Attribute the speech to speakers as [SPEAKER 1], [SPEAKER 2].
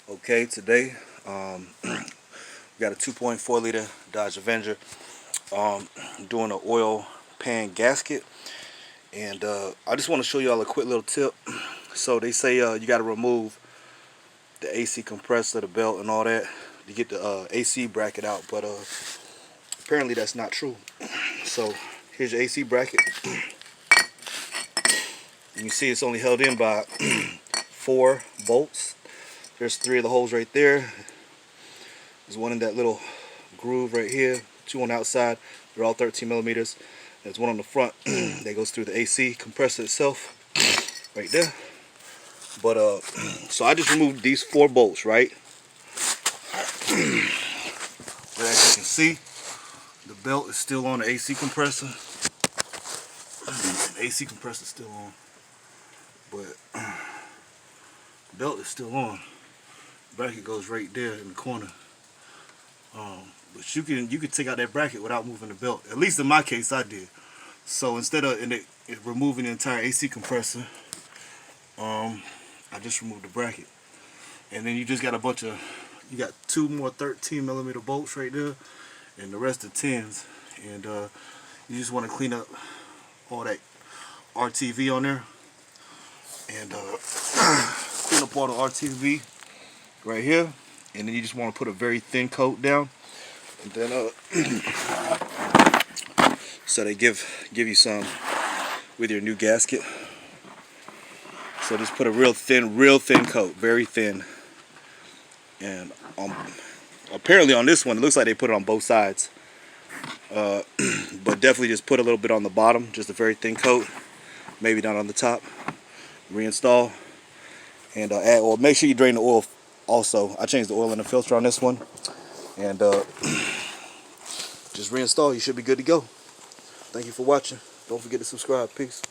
[SPEAKER 1] Okay, today we got a 2.4 liter Dodge Avenger doing an oil pan gasket, and I just want to show y'all a quick little tip. So they say you got to remove the AC compressor, the belt, and all that to get the AC bracket out, but apparently that's not true. So here's your AC bracket. You can see it's only held in by 4 bolts. There's 3 of the holes right there. There's one in that little groove right here, 2 on the outside. They're all 13 millimeters. There's one on the front that goes through the AC compressor itself right there. But so I just removed these 4 bolts, right? But as you can see, the belt is still on the AC compressor. The AC compressor is still on, but the belt is still on. The bracket goes right there in the corner. But you can take out that bracket without moving the belt. At least in my case, I did. So instead of removing the entire AC compressor, I just removed the bracket. And then you just got you got 2 more 13 millimeter bolts right there, and the rest are 10s. And you just want to clean up all that RTV on there, and clean up all the RTV right here. And then you just want to put a very thin coat down, and then so they give you some with your new gasket. So just put a real thin coat, very thin. And apparently on this one, it looks like they put it on both sides. But definitely just put a little bit on the bottom, just a very thin coat, maybe not on the top. Reinstall and add oil. Make sure you drain the oil also. I changed the oil in the filter on this one, and just reinstall. You should be good to go. Thank you for watching. Don't forget to subscribe. Peace.